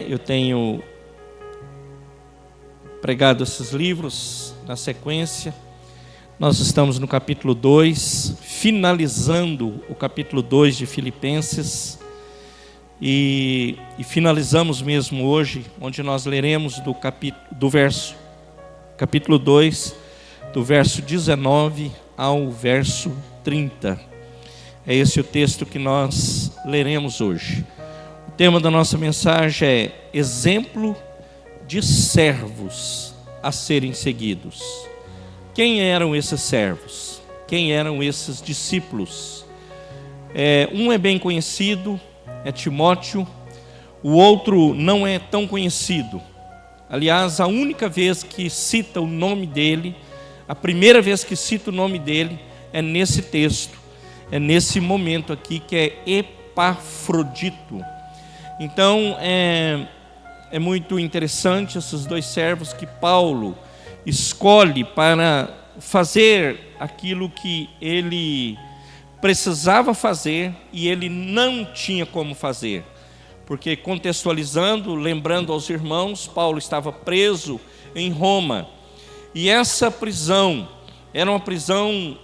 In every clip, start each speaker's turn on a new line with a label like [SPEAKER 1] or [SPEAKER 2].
[SPEAKER 1] Eu tenho pregado esses livros na sequência. Nós estamos no capítulo 2, finalizando o capítulo 2 de Filipenses. E finalizamos mesmo hoje, onde nós leremos capítulo 2, do verso 19 ao verso 30. É esse o texto que nós leremos hoje. O tema da nossa mensagem é exemplo de servos a serem seguidos. Quem eram esses servos? Quem eram esses discípulos? Um é bem conhecido, é Timóteo. O outro não é tão conhecido. Aliás, a única vez que cita o nome dele, a primeira vez que cita o nome dele, é nesse texto, é nesse momento aqui, que é Epafrodito. Então, é muito interessante esses dois servos que Paulo escolhe para fazer aquilo que ele precisava fazer e ele não tinha como fazer. Porque, contextualizando, lembrando aos irmãos, Paulo estava preso em Roma. E essa prisão era uma prisão,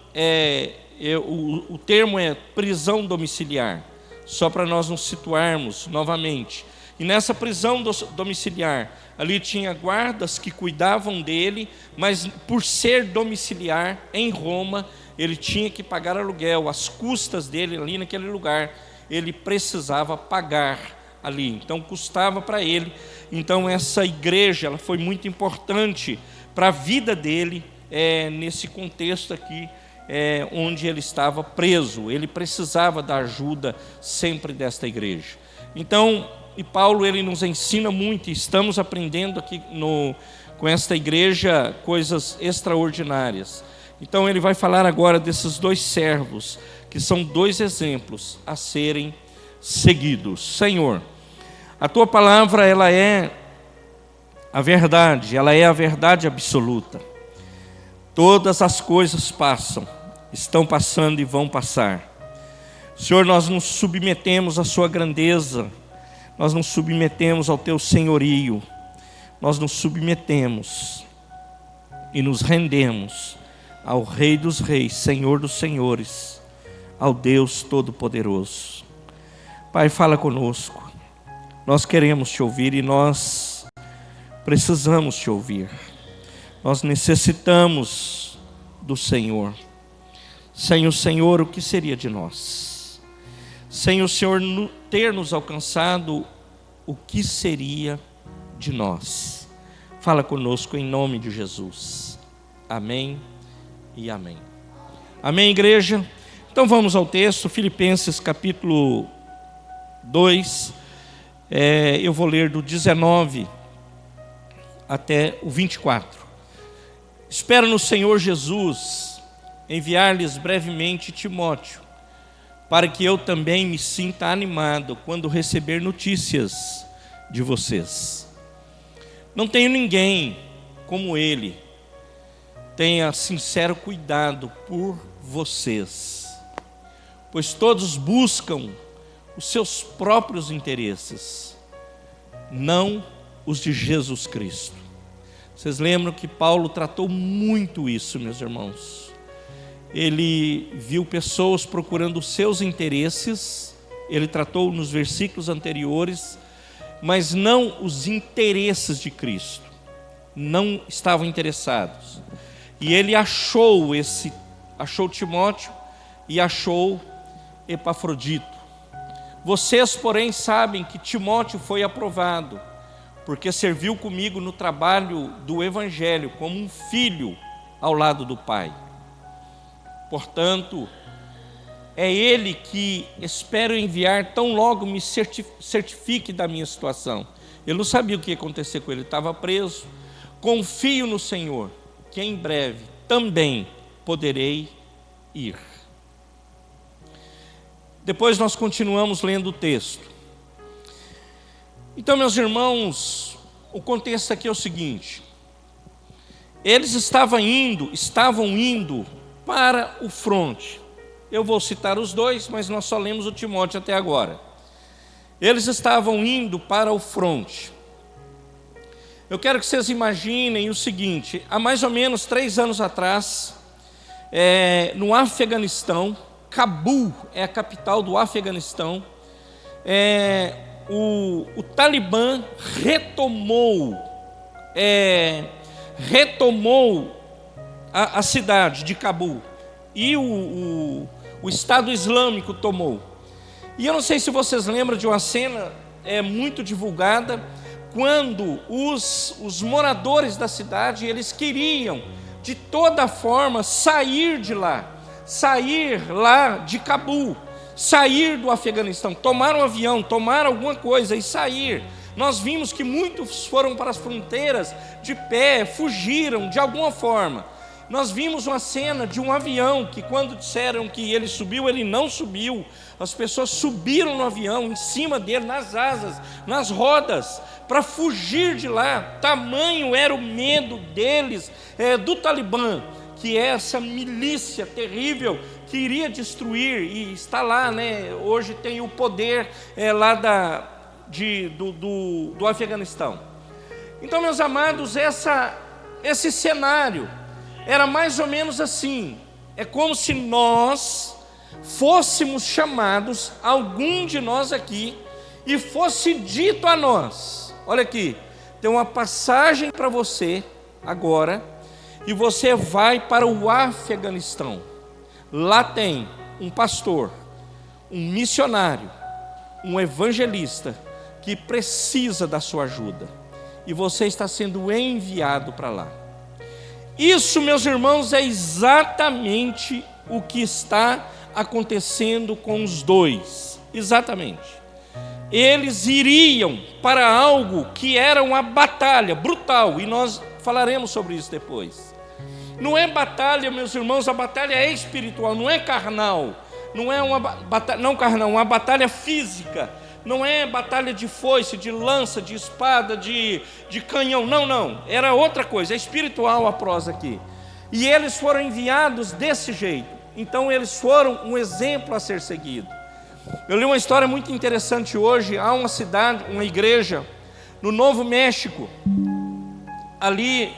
[SPEAKER 1] o termo é prisão domiciliar, só para nós nos situarmos novamente. E nessa prisão domiciliar, ali tinha guardas que cuidavam dele, mas por ser domiciliar em Roma, ele tinha que pagar aluguel, as custas dele ali naquele lugar, ele precisava pagar ali, então custava para ele. Então essa igreja, ela foi muito importante para a vida dele, nesse contexto aqui, onde ele estava preso. Ele precisava da ajuda sempre desta igreja. Então, e Paulo, ele nos ensina muito, e estamos aprendendo aqui com esta igreja coisas extraordinárias. Então ele vai falar agora desses dois servos, que são dois exemplos a serem seguidos. Senhor, a tua palavra, ela é a verdade, ela é a verdade absoluta. Todas as coisas passam, estão passando e vão passar. Senhor, nós nos submetemos à sua grandeza, nós nos submetemos ao teu senhorio, nós nos submetemos e nos rendemos ao Rei dos Reis, Senhor dos Senhores, ao Deus Todo-Poderoso. Pai, fala conosco, nós queremos te ouvir e nós precisamos te ouvir, nós necessitamos do Senhor. Sem o Senhor, o que seria de nós? Sem o Senhor ter nos alcançado, o que seria de nós? Fala conosco em nome de Jesus. Amém e amém. Amém, igreja? Então vamos ao texto, Filipenses capítulo 2. Eu vou ler do 19 até o 24. Espero no Senhor Jesus enviar-lhes brevemente Timóteo, para que eu também me sinta animado quando receber notícias de vocês. Não tenho ninguém como ele. Tenha sincero cuidado por vocês, pois todos buscam os seus próprios interesses, não os de Jesus Cristo. Vocês lembram que Paulo tratou muito isso, meus irmãos. Ele viu pessoas procurando os seus interesses, ele tratou nos versículos anteriores, mas não os interesses de Cristo, não estavam interessados. E ele achou Timóteo e achou Epafrodito. Vocês, porém, sabem que Timóteo foi aprovado, porque serviu comigo no trabalho do Evangelho, como um filho ao lado do Pai. Portanto, é ele que espero enviar tão logo me certifique da minha situação. Eu não sabia o que ia acontecer com ele, estava preso. Confio no Senhor, que em breve também poderei ir. Depois nós continuamos lendo o texto. Então, meus irmãos, o contexto aqui é o seguinte: eles estavam indo para o fronte. Eu vou citar os dois, mas nós só lemos o Timóteo até agora. Eles estavam indo para o fronte. Eu quero que vocês imaginem o seguinte: há mais ou menos 3 anos atrás, no Afeganistão, Cabul é a capital do Afeganistão, o Talibã retomou a cidade de Cabul, e o Estado Islâmico tomou. E eu não sei se vocês lembram de uma cena muito divulgada, quando os moradores da cidade, eles queriam de toda forma sair lá de Cabul, sair do Afeganistão, tomar um avião, tomar alguma coisa e sair. Nós vimos que muitos foram para as fronteiras de pé, fugiram de alguma forma. Nós vimos uma cena de um avião que, quando disseram que ele subiu, ele não subiu. As pessoas subiram no avião, em cima dele, nas asas, nas rodas, para fugir de lá. Tamanho era o medo deles, do Talibã, que é essa milícia terrível que iria destruir, e está lá, né? Hoje tem o poder lá do Afeganistão. Então, meus amados, esse cenário era mais ou menos assim. É como se nós fôssemos chamados, algum de nós aqui, e fosse dito a nós: olha aqui, tem uma passagem para você agora, e você vai para o Afeganistão. Lá tem um pastor, um missionário, um evangelista que precisa da sua ajuda, e você está sendo enviado para lá. Isso, meus irmãos, é exatamente o que está acontecendo com os dois. Exatamente. Eles iriam para algo que era uma batalha brutal, e nós falaremos sobre isso depois. Não é batalha, meus irmãos, a batalha é espiritual, não é carnal. Não é uma batalha física. Não é batalha de foice, de lança, de espada, de canhão. Não. Era outra coisa, é espiritual a prosa aqui. E eles foram enviados desse jeito. Então eles foram um exemplo a ser seguido. Eu li uma história muito interessante hoje. Há uma cidade, uma igreja no Novo México, ali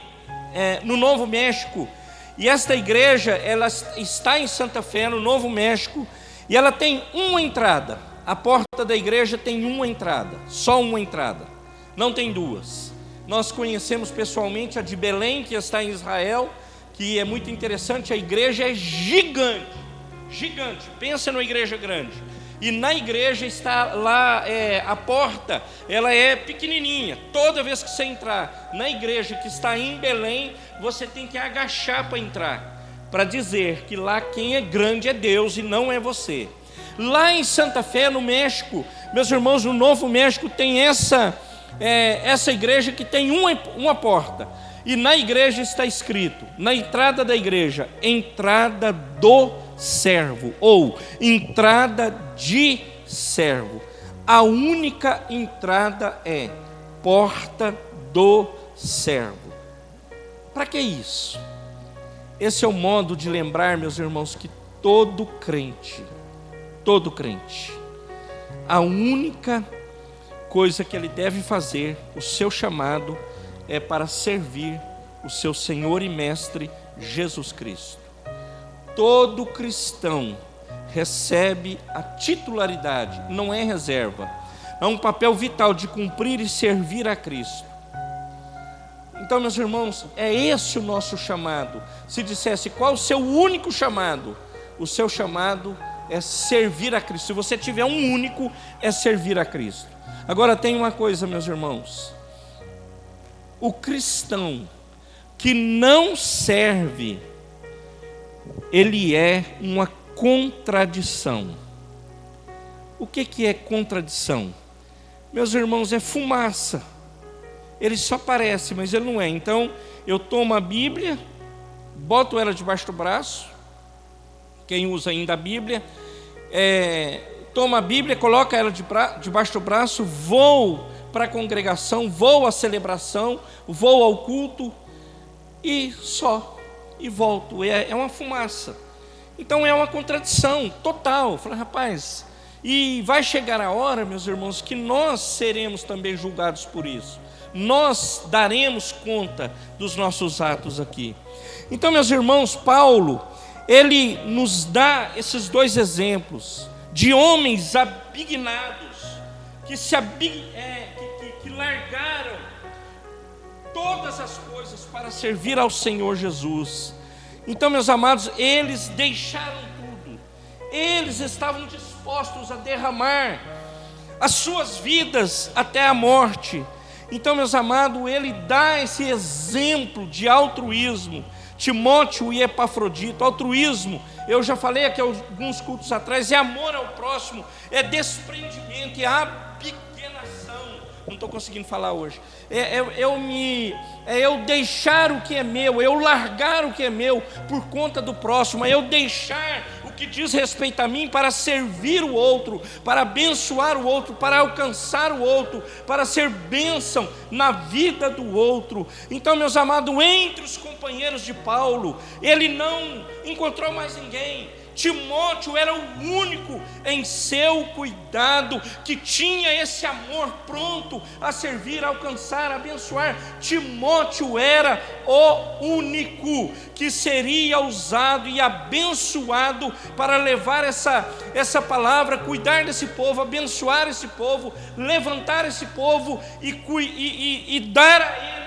[SPEAKER 1] no Novo México. E esta igreja, ela está em Santa Fé, no Novo México, e ela tem uma entrada. A porta da igreja tem uma entrada, só uma entrada, não tem duas. Nós conhecemos pessoalmente a de Belém, que está em Israel, que é muito interessante. A igreja é gigante, pensa numa igreja grande. E na igreja está lá, a porta, ela é pequenininha. Toda vez que você entrar na igreja que está em Belém, você tem que agachar para entrar, para dizer que lá quem é grande é Deus e não é você. Lá em Santa Fé, no México, meus irmãos, no Novo México, tem essa igreja que tem uma porta. E na igreja está escrito, na entrada da igreja, entrada do servo, ou entrada de servo. A única entrada é porta do servo. Para que isso? Esse é o modo de lembrar, meus irmãos, que todo crente, a única coisa que ele deve fazer, o seu chamado, é para servir o seu Senhor e Mestre Jesus Cristo. Todo cristão recebe a titularidade, não é reserva, é um papel vital de cumprir e servir a Cristo. Então, meus irmãos, é esse o nosso chamado. Se dissesse qual o seu único chamado, o seu chamado é servir a Cristo. Se você tiver um único, é servir a Cristo. Agora tem uma coisa, meus irmãos: o cristão que não serve, ele é uma contradição. O que é contradição? Meus irmãos, é fumaça. Ele só parece, mas ele não é. Então, eu tomo a Bíblia, boto ela debaixo do braço, quem usa ainda a Bíblia, toma a Bíblia, coloca ela debaixo do braço, vou para a congregação, vou à celebração, vou ao culto, e volto. É uma fumaça. Então é uma contradição total. Fala, rapaz, E vai chegar a hora, meus irmãos, que nós seremos também julgados por isso. Nós daremos conta dos nossos atos aqui. Então, meus irmãos, Paulo, ele nos dá esses dois exemplos de homens abnegados, que largaram todas as coisas para servir ao Senhor Jesus. Então, meus amados, eles deixaram tudo. Eles estavam dispostos a derramar as suas vidas até a morte. Então, meus amados, ele dá esse exemplo de altruísmo. Timóteo e Epafrodito. Altruísmo, eu já falei aqui alguns cultos atrás, é amor ao próximo, é desprendimento, é abnegação. Não estou conseguindo falar hoje. É eu deixar o que é meu, é eu largar o que é meu por conta do próximo, é eu deixar o que diz respeito a mim para servir o outro, para abençoar o outro, para alcançar o outro, para ser bênção na vida do outro. Então, meus amados, entre os companheiros de Paulo, ele não encontrou mais ninguém. Timóteo era o único em seu cuidado que tinha esse amor pronto a servir, a alcançar, a abençoar. Timóteo era o único que seria usado e abençoado para levar essa palavra, cuidar desse povo, abençoar esse povo, levantar esse povo e dar a eles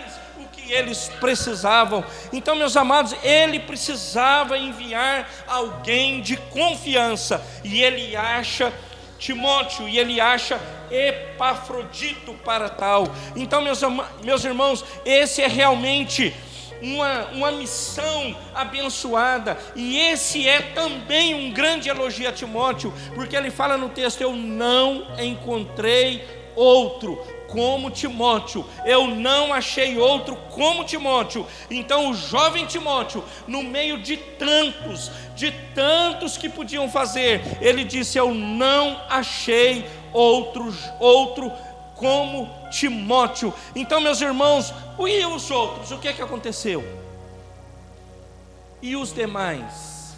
[SPEAKER 1] eles precisavam. Então, meus amados, ele precisava enviar alguém de confiança, e ele acha Timóteo, e ele acha Epafrodito para tal. Então, meus irmãos, esse é realmente uma missão abençoada, e esse é também um grande elogio a Timóteo, porque ele fala no texto: eu não encontrei outro como Timóteo, eu não achei outro como Timóteo. Então o jovem Timóteo, no meio de tantos que podiam fazer, ele disse: eu não achei outro como Timóteo. Então, meus irmãos, e os outros? O que é que aconteceu? E os demais?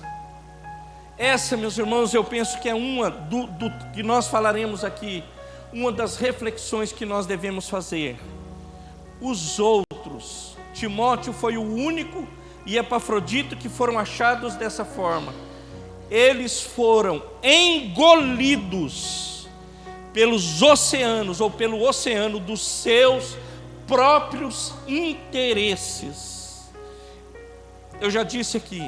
[SPEAKER 1] Essa, meus irmãos, eu penso que é uma do que nós falaremos aqui, uma das reflexões que nós devemos fazer. Os outros, Timóteo foi o único e Epafrodito que foram achados dessa forma. Eles foram engolidos pelos oceanos, ou pelo oceano dos seus próprios interesses. Eu já disse aqui,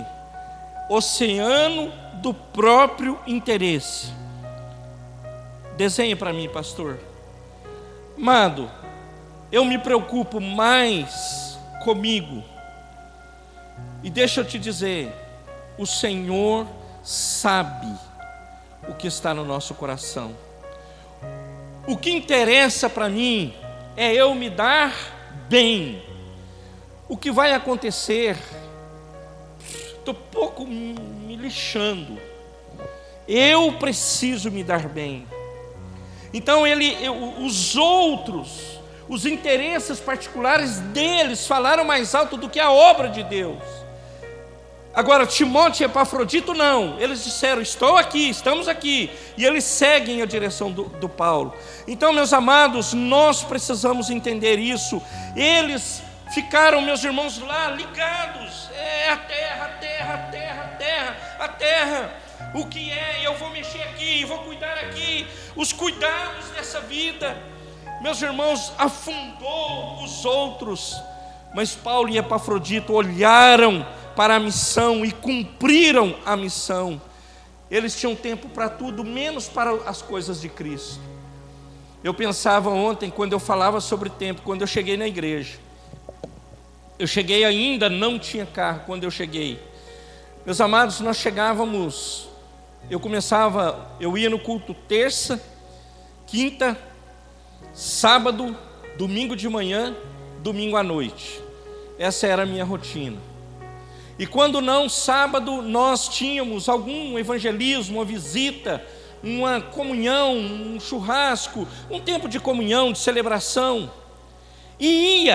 [SPEAKER 1] oceano do próprio interesse. Desenhe para mim, pastor. Amado, eu me preocupo mais comigo. E deixa eu te dizer, o Senhor sabe o que está no nosso coração. O que interessa para mim é eu me dar bem. O que vai acontecer, estou pouco me lixando. Eu preciso me dar bem. Então os outros, os interesses particulares deles falaram mais alto do que a obra de Deus. Agora, Timóteo e Epafrodito não, eles disseram: estou aqui, estamos aqui, e eles seguem a direção do Paulo. Então, meus amados, nós precisamos entender isso. Eles ficaram, meus irmãos, lá ligados, a terra, o que é, eu vou mexer aqui, vou cuidar aqui, os cuidados dessa vida, meus irmãos, afundou os outros. Mas Paulo e Epafrodito olharam para a missão e cumpriram a missão. Eles tinham tempo para tudo, menos para as coisas de Cristo. Eu pensava ontem, quando eu falava sobre tempo, quando eu cheguei na igreja. Eu cheguei ainda, não tinha carro quando eu cheguei. Meus amados, nós chegávamos, eu ia no culto terça, quinta, sábado, domingo de manhã, domingo à noite. Essa era a minha rotina. E quando não, sábado, nós tínhamos algum evangelismo, uma visita, uma comunhão, um churrasco, um tempo de comunhão, de celebração. E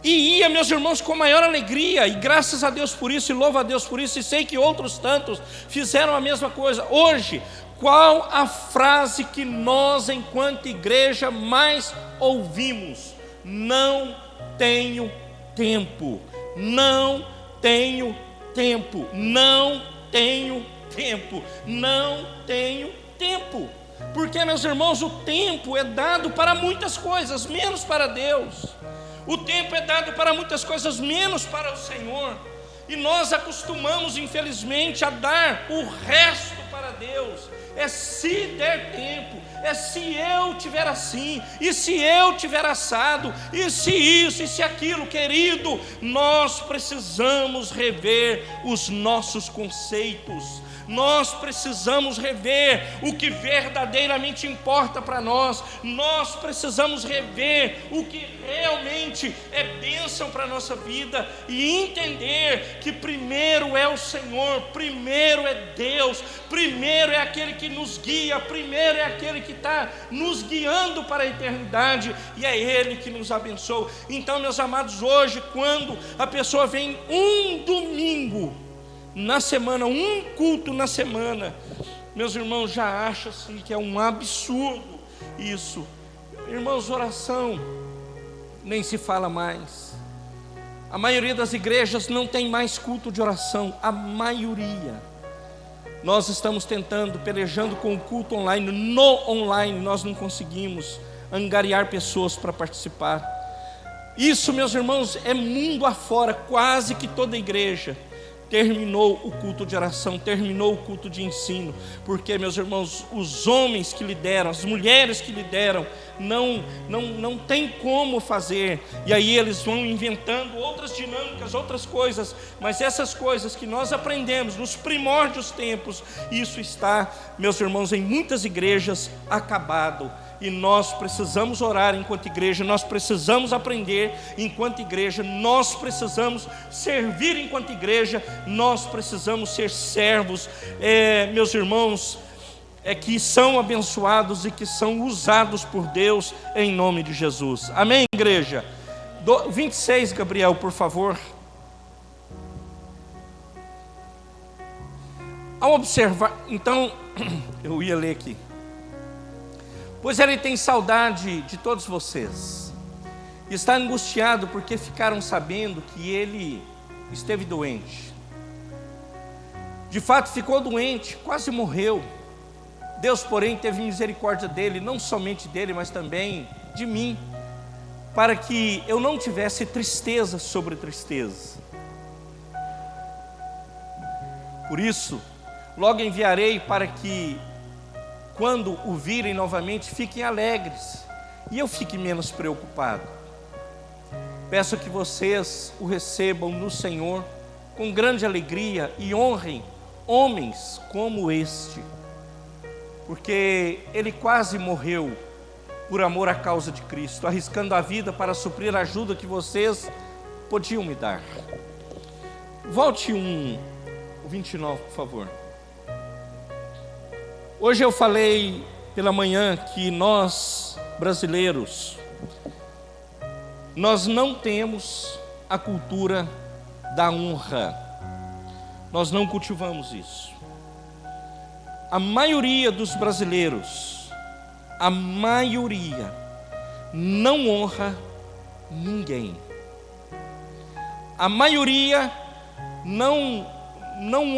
[SPEAKER 1] ia, meus irmãos, com maior alegria, e graças a Deus por isso, e louvo a Deus por isso, e sei que outros tantos fizeram a mesma coisa. Hoje, Qual a frase que nós, enquanto igreja, mais ouvimos? Não tenho tempo. Não tenho tempo. Não tenho tempo. Não tenho tempo. Porque, meus irmãos, o tempo é dado para muitas coisas, menos para Deus. O tempo é dado para muitas coisas, menos para o Senhor. E nós acostumamos, infelizmente, a dar o resto para Deus. É se der tempo, é se eu tiver assim, e se eu tiver assado, e se isso, e se aquilo. Querido, nós precisamos rever os nossos conceitos. Nós precisamos rever o que verdadeiramente importa para nós. Nós precisamos rever o que realmente é bênção para a nossa vida e entender que primeiro é o Senhor, primeiro é Deus, primeiro é aquele que nos guia, primeiro é aquele que está nos guiando para a eternidade, e é Ele que nos abençoa. Então, meus amados, hoje, quando a pessoa vem um domingo na semana, um culto na semana, meus irmãos, já acham assim que é um absurdo isso. Irmãos, oração nem se fala mais. A maioria das igrejas não tem mais culto de oração, a maioria. Nós estamos tentando, pelejando com o culto online. No online nós não conseguimos angariar pessoas para participar. Isso, meus irmãos, é mundo afora. Quase que toda igreja terminou o culto de oração, terminou o culto de ensino, porque, meus irmãos, os homens que lideram, as mulheres que lideram, não tem como fazer, e aí eles vão inventando outras dinâmicas, outras coisas, mas essas coisas que nós aprendemos nos primórdios tempos, isso está, meus irmãos, em muitas igrejas acabado. E nós precisamos orar enquanto igreja, nós precisamos aprender enquanto igreja, nós precisamos servir enquanto igreja, nós precisamos ser servos, meus irmãos, que são abençoados e que são usados por Deus em nome de Jesus. Amém, igreja? 26, Gabriel, por favor. Ao observar, então, eu ia ler aqui. Pois ele tem saudade de todos vocês, está angustiado porque ficaram sabendo que ele esteve doente. De fato ficou doente, quase morreu. Deus, porém, teve misericórdia dele, não somente dele, mas também de mim, para que eu não tivesse tristeza sobre tristeza. Por isso, logo enviarei para que, quando o virem novamente, fiquem alegres e eu fique menos preocupado. Peço que vocês o recebam no Senhor com grande alegria e honrem homens como este, porque ele quase morreu por amor à causa de Cristo, arriscando a vida para suprir a ajuda que vocês podiam me dar. Volte o 29, por favor. Hoje eu falei pela manhã que nós, brasileiros, nós não temos a cultura da honra. Nós não cultivamos isso. A maioria dos brasileiros, a maioria, não honra ninguém. A maioria não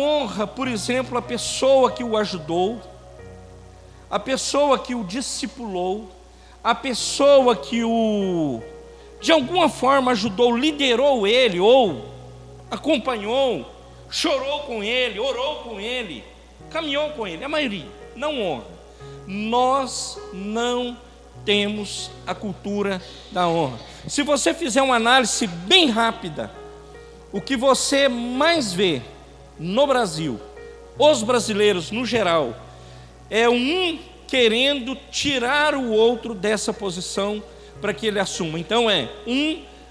[SPEAKER 1] honra, por exemplo, a pessoa que o ajudou, a pessoa que o discipulou, a pessoa que o, de alguma forma, ajudou, liderou ele, ou acompanhou, chorou com ele, orou com ele, caminhou com ele. A maioria não honra. Nós não temos a cultura da honra. Se você fizer uma análise bem rápida, o que você mais vê no Brasil, os brasileiros no geral, é um querendo tirar o outro dessa posição para que ele assuma. Então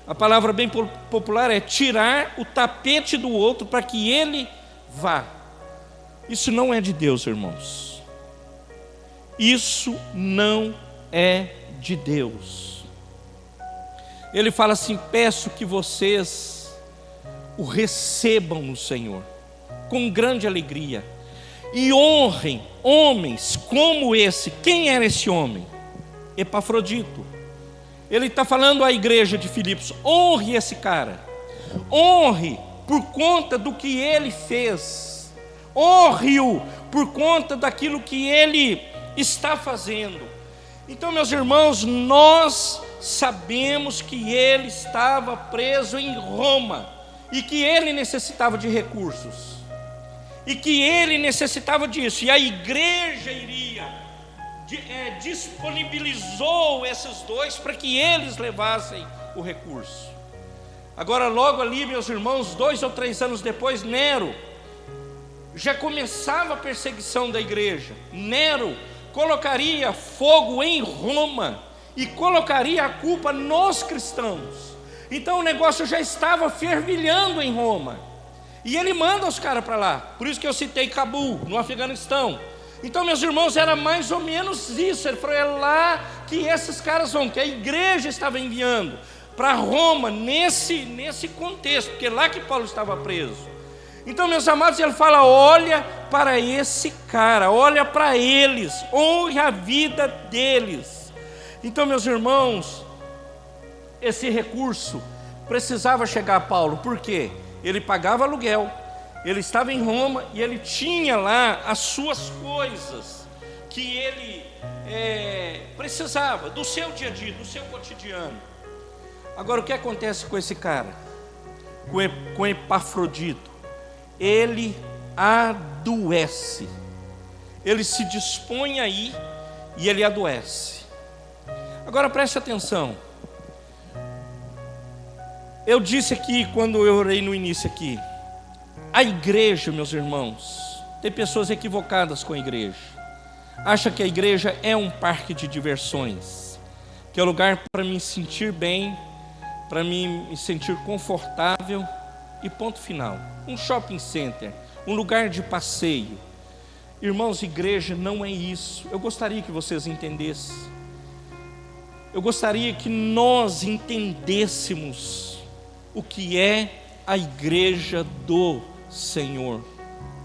[SPEAKER 1] a palavra bem popular é tirar o tapete do outro para que ele vá. Isso não é de Deus, irmãos. Isso não é de Deus. Ele fala assim: peço que vocês o recebam no Senhor com grande alegria e honrem homens como esse. Quem era esse homem? Epafrodito. Ele está falando à igreja de Filipos: honre esse cara, honre por conta do que ele fez, honre-o por conta daquilo que ele está fazendo. Então, meus irmãos, nós sabemos que ele estava preso em Roma e que ele necessitava de recursos, e que ele necessitava disso, e a igreja disponibilizou esses dois para que eles levassem o recurso. Agora, logo ali, meus irmãos, 2 ou 3 anos depois, Nero já começava a perseguição da igreja. Nero colocaria fogo em Roma e colocaria a culpa nos cristãos. Então o negócio já estava fervilhando em Roma, e ele manda os caras para lá. Por isso que eu citei Cabul, no Afeganistão. Então, meus irmãos, era mais ou menos isso. Ele falou: é lá que esses caras vão, que a igreja estava enviando para Roma, nesse contexto, porque lá que Paulo estava preso. Então, meus amados, ele fala: olha para esse cara, olha para eles, honre a vida deles. Então, meus irmãos, esse recurso precisava chegar a Paulo. Por quê? Ele pagava aluguel, ele estava em Roma e ele tinha lá as suas coisas que ele precisava do seu dia a dia, do seu cotidiano. Agora, o que acontece com esse cara? Com Epafrodito? Ele adoece, ele se dispõe a ir e ele adoece. Agora preste atenção. Eu disse aqui, quando eu orei no início aqui, a igreja, meus irmãos, tem pessoas equivocadas com a igreja. Acha que a igreja é um parque de diversões, que é um lugar para me sentir bem, para me sentir confortável e ponto final. Um shopping center, um lugar de passeio. Irmãos, igreja não é isso. Eu gostaria que vocês entendessem. Eu gostaria que nós entendêssemos o que é a igreja do Senhor.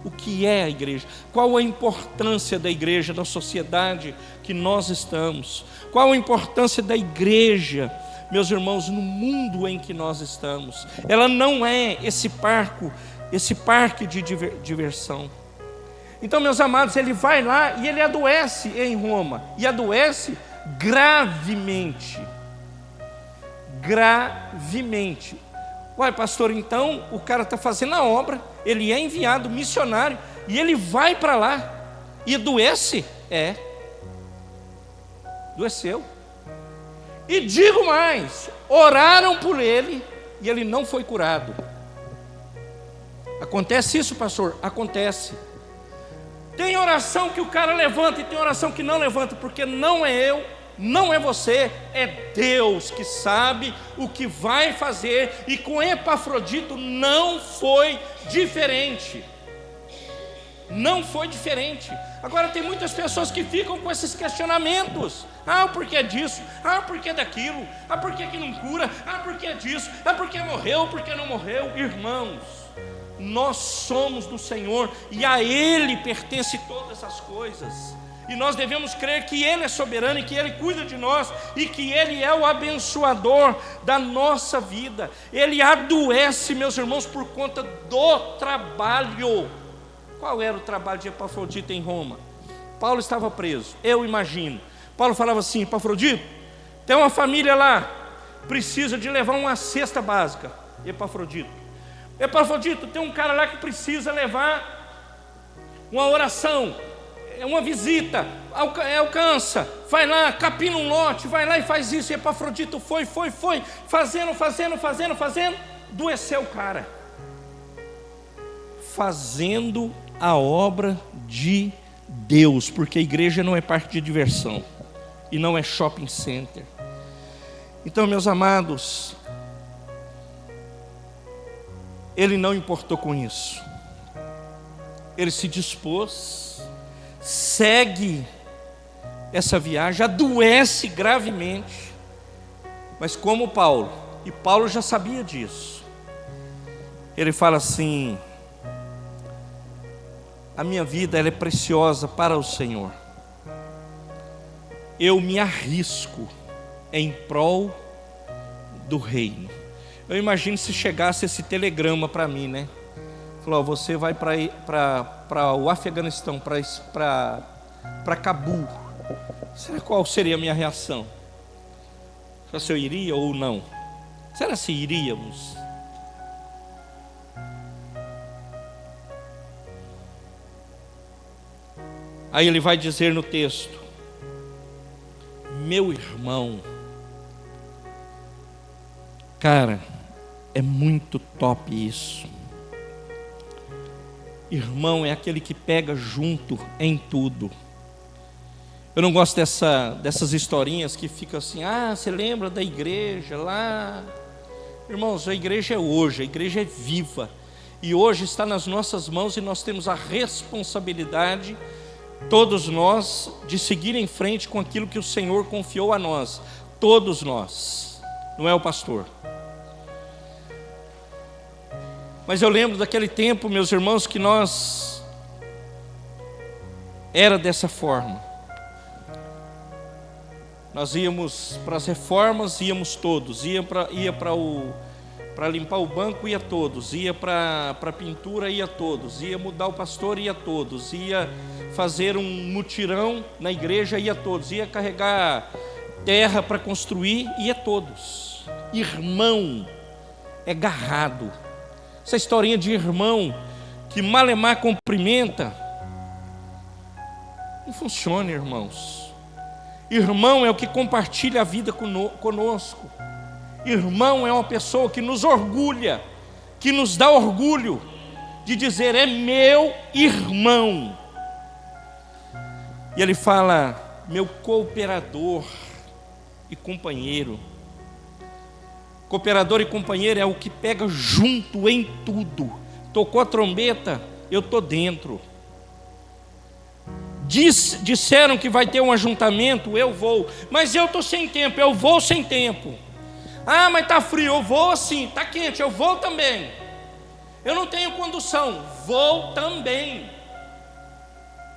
[SPEAKER 1] O que é a igreja? Qual a importância da igreja na sociedade que nós estamos? Qual a importância da igreja, meus irmãos, no mundo em que nós estamos? Ela não é esse parque de diversão. Então, meus amados, ele vai lá e ele adoece em Roma, e adoece gravemente. Gravemente. Uai, pastor, então o cara está fazendo a obra, ele é enviado missionário, e ele vai para lá e adoece? Adoeceu. E digo mais, oraram por ele e ele não foi curado. Acontece isso, pastor? Acontece. Tem oração que o cara levanta e tem oração que não levanta, porque não é eu, não é você, é Deus que sabe o que vai fazer. E com Epafrodito não foi diferente. Não foi diferente. Agora tem muitas pessoas que ficam com esses questionamentos. O porquê disso? O porquê daquilo? Porquê que não cura? Porquê disso? Porquê morreu? Porquê não morreu? Irmãos, nós somos do Senhor e a Ele pertence todas as coisas. E nós devemos crer que Ele é soberano e que Ele cuida de nós e que Ele é o abençoador da nossa vida. Ele adoece, meus irmãos, por conta do trabalho. Qual era o trabalho de Epafrodito em Roma? Paulo estava preso, eu imagino. Paulo falava assim: Epafrodito, tem uma família lá, precisa de levar uma cesta básica. Epafrodito, tem um cara lá que precisa levar uma oração, uma visita, alcança, vai lá, capina um lote, vai lá e faz isso. E Epafrodito foi, fazendo, adoeceu o cara, fazendo a obra de Deus, porque a igreja não é parque de diversão e não é shopping center. Então, meus amados, ele não importou com isso, ele se dispôs, segue essa viagem, adoece gravemente, mas como Paulo, e Paulo já sabia disso, ele fala assim: a minha vida ela é preciosa para o Senhor. Eu me arrisco em prol do reino. Eu imagino se chegasse esse telegrama para mim, né? Falou, você vai para o Afeganistão, para Cabul. Será qual seria a minha reação? Será se eu iria ou não? Será se iríamos? Aí ele vai dizer no texto: meu irmão, cara, é muito top isso. Irmão é aquele que pega junto em tudo. Eu não gosto dessas historinhas que ficam assim, você lembra da igreja lá? Irmãos, a igreja é hoje, a igreja é viva. E hoje está nas nossas mãos e nós temos a responsabilidade, todos nós, de seguir em frente com aquilo que o Senhor confiou a nós. Todos nós, não é o pastor. Mas eu lembro daquele tempo, meus irmãos, que nós era dessa forma. Nós íamos para as reformas, íamos todos. Ia para limpar o banco, ia todos. Ia para a pintura, ia todos. Ia mudar o pastor, ia todos. Ia fazer um mutirão na igreja, ia todos. Ia carregar terra para construir, ia todos. Irmão é garrado. Essa historinha de irmão que malemar cumprimenta não funciona, irmãos. Irmão é o que compartilha a vida conosco. Irmão é uma pessoa que nos orgulha, que nos dá orgulho de dizer, é meu irmão. E ele fala, meu cooperador e companheiro. Cooperador e companheiro é o que pega junto em tudo. Tocou a trombeta, eu estou dentro. Disseram que vai ter um ajuntamento, eu vou. Mas eu estou sem tempo, eu vou sem tempo. Mas está frio, eu vou assim. Está quente, eu vou também. Eu não tenho condução, vou também.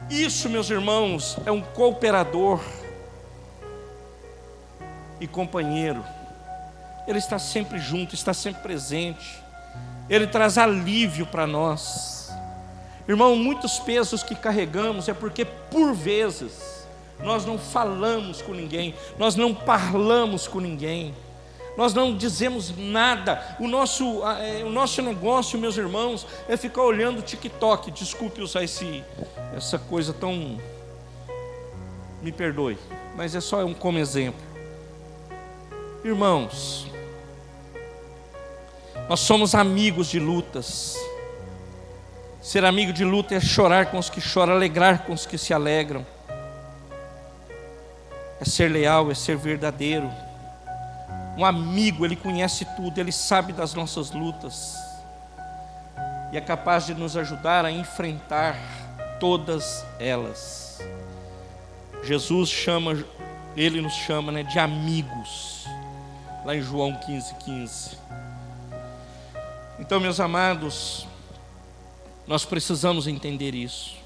[SPEAKER 1] Isso, meus irmãos, é um cooperador e companheiro. Ele está sempre junto, está sempre presente. Ele traz alívio para nós. Irmão, muitos pesos que carregamos é porque, por vezes, nós não falamos com ninguém, nós não falamos com ninguém, nós não dizemos nada. O nosso negócio, meus irmãos, é ficar olhando o TikTok. Desculpe usar essa coisa tão... Me perdoe, mas é só como exemplo. Irmãos, nós somos amigos de lutas. Ser amigo de luta é chorar com os que choram, alegrar com os que se alegram. É ser leal, é ser verdadeiro. Um amigo, ele conhece tudo, ele sabe das nossas lutas. E é capaz de nos ajudar a enfrentar todas elas. Jesus ele nos chama, de amigos. Lá em João 15:15. Então, meus amados, nós precisamos entender isso.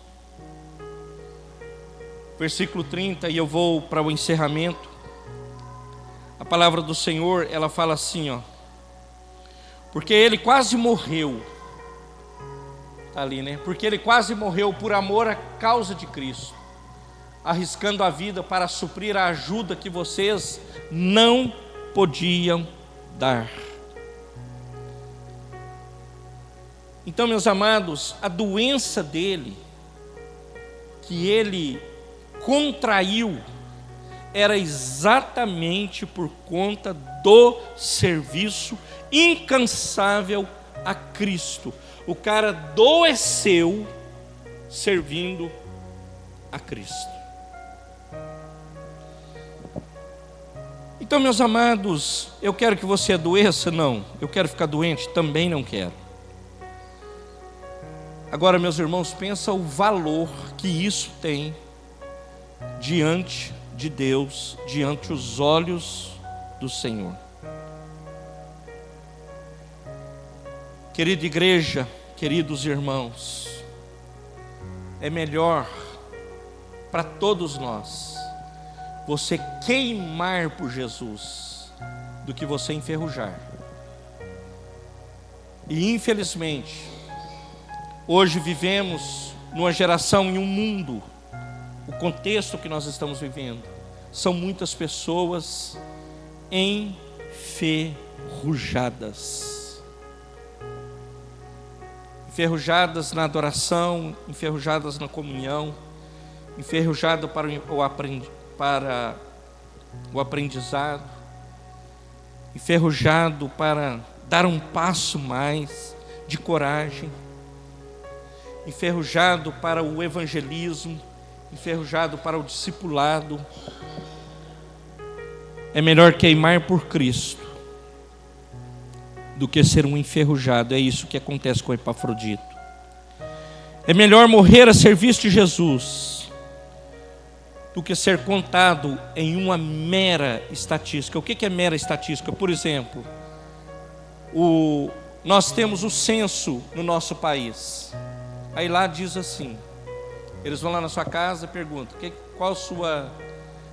[SPEAKER 1] Versículo 30, e eu vou para o encerramento. A palavra do Senhor, ela fala assim, porque ele quase morreu. Está ali, né? Porque ele quase morreu por amor à causa de Cristo, arriscando a vida para suprir a ajuda que vocês não podiam dar. Então, meus amados, a doença dele, que ele contraiu, era exatamente por conta do serviço incansável a Cristo. O cara adoeceu servindo a Cristo. Então, meus amados, eu quero que você adoeça? Não. Eu quero ficar doente? Também não quero. Agora, meus irmãos, pensa o valor que isso tem diante de Deus, diante os olhos do Senhor. Querida igreja, queridos irmãos, é melhor para todos nós você queimar por Jesus do que você enferrujar. E infelizmente, hoje vivemos numa geração, em um mundo, o contexto que nós estamos vivendo, são muitas pessoas enferrujadas. Enferrujadas na adoração, enferrujadas na comunhão, enferrujadas para o aprendizado, enferrujado para dar um passo mais de coragem, enferrujado para o evangelismo, enferrujado para o discipulado. É melhor queimar por Cristo do que ser um enferrujado. É isso que acontece com Epafrodito. É melhor morrer a serviço de Jesus do que ser contado em uma mera estatística. O que é mera estatística? Por exemplo, nós temos o censo no nosso país. Aí lá diz assim, eles vão lá na sua casa e perguntam, qual a sua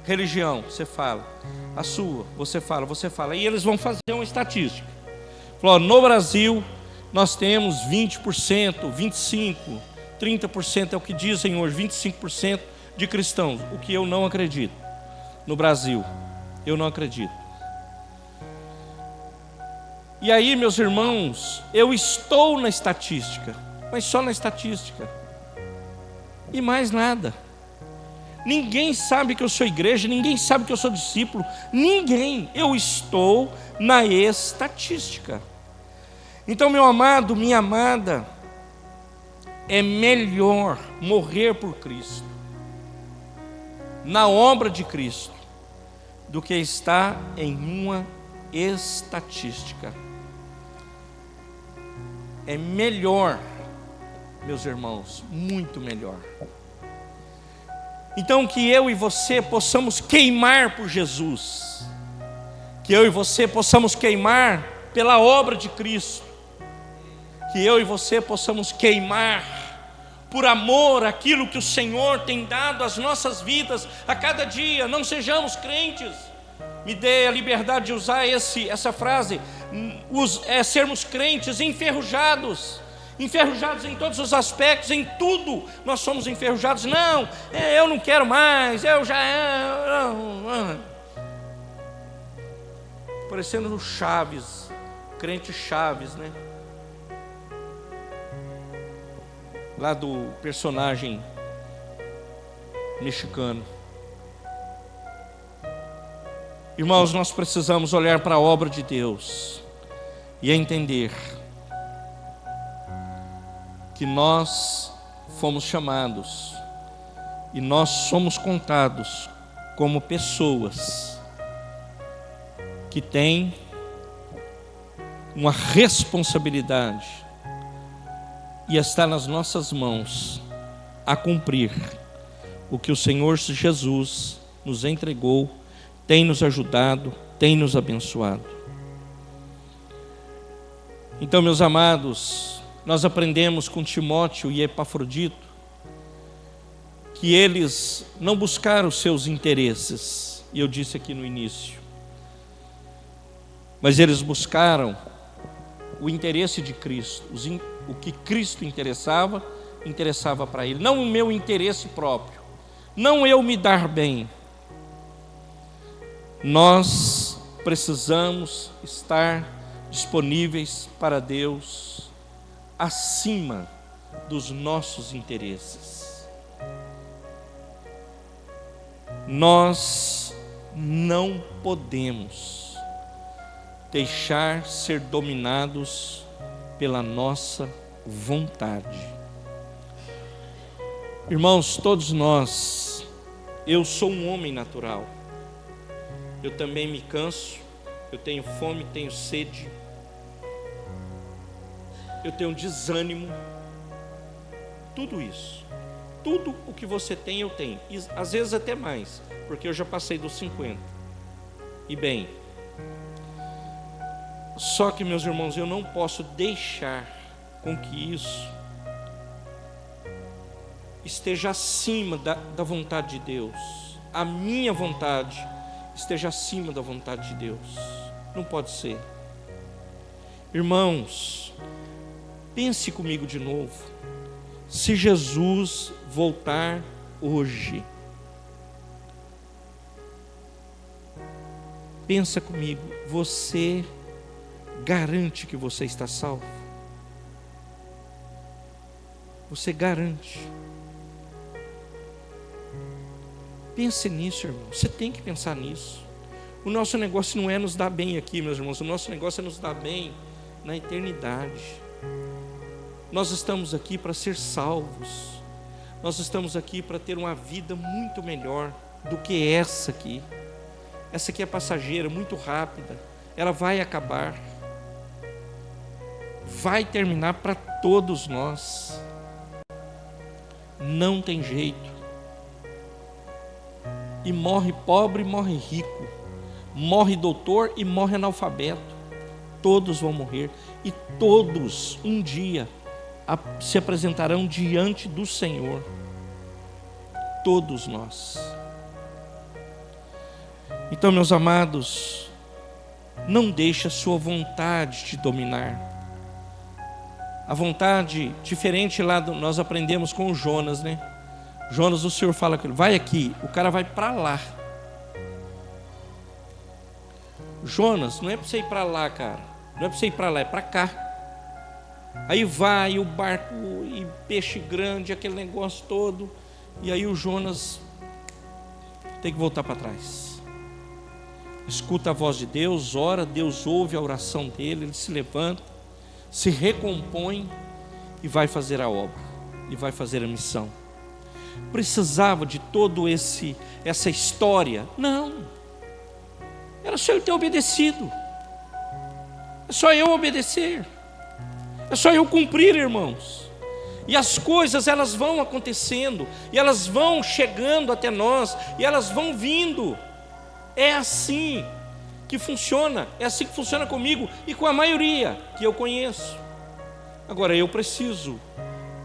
[SPEAKER 1] religião? Você fala. A sua? Você fala. E eles vão fazer uma estatística. Falou, no Brasil nós temos 20%, 25%, 30% é o que dizem hoje, 25% de cristãos, o que eu não acredito. No Brasil, eu não acredito. E aí, meus irmãos, eu estou na estatística, mas só na estatística, e mais nada. Ninguém sabe que eu sou igreja, ninguém sabe que eu sou discípulo, ninguém. Eu estou na estatística. Então, meu amado, minha amada, é melhor morrer por Cristo, na obra de Cristo, do que estar em uma estatística. É melhor, meus irmãos, muito melhor. Então, que eu e você possamos queimar por Jesus, que eu e você possamos queimar pela obra de Cristo, que eu e você possamos queimar por amor àquilo que o Senhor tem dado às nossas vidas a cada dia. Não sejamos crentes, me dê a liberdade de usar essa frase, sermos crentes enferrujados em todos os aspectos, em tudo nós somos enferrujados. Não, eu não quero mais, eu já... Parecendo o Chaves, crente Chaves, né? Lá do personagem mexicano. Irmãos, nós precisamos olhar para a obra de Deus e entender que nós fomos chamados e nós somos contados como pessoas que têm uma responsabilidade, e está nas nossas mãos a cumprir o que o Senhor Jesus nos entregou, tem nos ajudado, tem nos abençoado. Então, meus amados, nós aprendemos com Timóteo e Epafrodito que eles não buscaram os seus interesses, e eu disse aqui no início, mas eles buscaram o interesse de Cristo, o que Cristo interessava para ele, não o meu interesse próprio, não eu me dar bem. Nós precisamos estar disponíveis para Deus acima dos nossos interesses. Nós não podemos deixar ser dominados pela nossa vontade. Irmãos, todos nós, eu sou um homem natural, eu também me canso, eu tenho fome, tenho sede, eu tenho desânimo, tudo isso, tudo o que você tem eu tenho, e às vezes até mais, porque eu já passei dos 50, e bem, só que, meus irmãos, eu não posso deixar com que isso esteja acima da vontade de Deus. A minha vontade esteja acima da vontade de Deus. Não pode ser. Irmãos, pense comigo de novo. Se Jesus voltar hoje, pensa comigo, você garante que você está salvo? Você garante? Pense nisso, irmão. Você tem que pensar nisso. O nosso negócio não é nos dar bem aqui, meus irmãos. O nosso negócio é nos dar bem na eternidade. Nós estamos aqui para ser salvos. Nós estamos aqui para ter uma vida muito melhor do que essa aqui. Essa aqui é passageira, muito rápida. Ela vai acabar. Vai terminar para todos nós. Não tem jeito. E morre pobre e morre rico. Morre doutor e morre analfabeto. Todos vão morrer. E todos, um dia, se apresentarão diante do Senhor. Todos nós. Então, meus amados, não deixe a sua vontade te dominar. A vontade, diferente lá, nós aprendemos com o Jonas, né? Jonas, o Senhor fala com ele, vai aqui, o cara vai para lá. Jonas, não é para você ir para lá, cara. Não é para você ir para lá, é para cá. Aí vai o barco e peixe grande, aquele negócio todo. E aí o Jonas tem que voltar para trás. Escuta a voz de Deus, ora, Deus ouve a oração dele, ele se levanta, se recompõe e vai fazer a obra, e vai fazer a missão. Precisava de todo essa história? Não. Era só ele ter obedecido. É só eu obedecer. É só eu cumprir, irmãos. E as coisas, elas vão acontecendo, e elas vão chegando até nós, e elas vão vindo. É assim que funciona. É assim que funciona comigo e com a maioria que eu conheço. Agora, eu preciso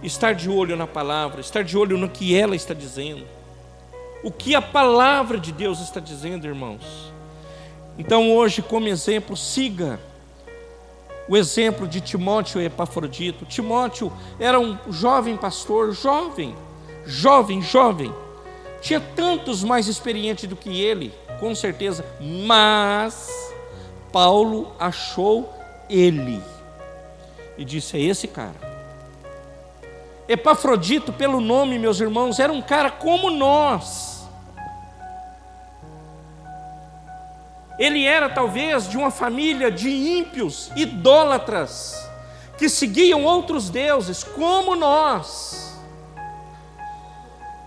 [SPEAKER 1] estar de olho na palavra, estar de olho no que ela está dizendo, o que a palavra de Deus está dizendo, irmãos. Então hoje, como exemplo, siga o exemplo de Timóteo e Epafrodito. Timóteo era um jovem pastor, jovem, tinha tantos mais experientes do que ele, com certeza, mas Paulo achou ele e disse, é esse cara. Epafrodito, pelo nome, meus irmãos, era um cara como nós. Ele era talvez de uma família de ímpios, idólatras, que seguiam outros deuses, como nós.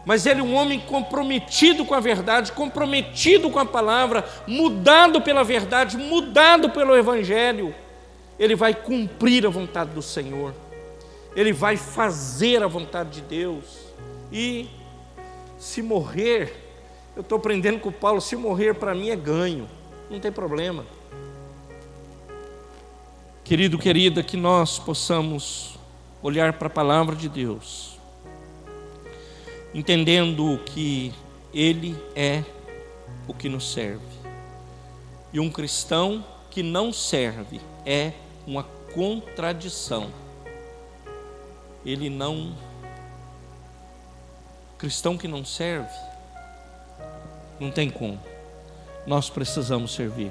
[SPEAKER 1] Mas ele é um homem comprometido com a verdade, comprometido com a palavra, mudado pela verdade, mudado pelo Evangelho. Ele vai cumprir a vontade do Senhor. Ele vai fazer a vontade de Deus. E se morrer, eu estou aprendendo com o Paulo, se morrer para mim é ganho, não tem problema. Querido, querida, que nós possamos olhar para a palavra de Deus, entendendo que Ele é o que nos serve. E um cristão que não serve é uma contradição. Cristão que não serve, não tem como. Nós precisamos servir.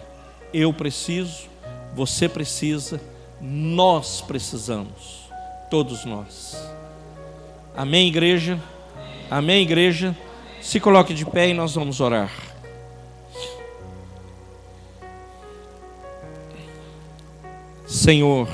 [SPEAKER 1] Eu preciso, você precisa, nós precisamos, todos nós. Amém, igreja? Amém, igreja? Se coloque de pé e nós vamos orar. Senhor,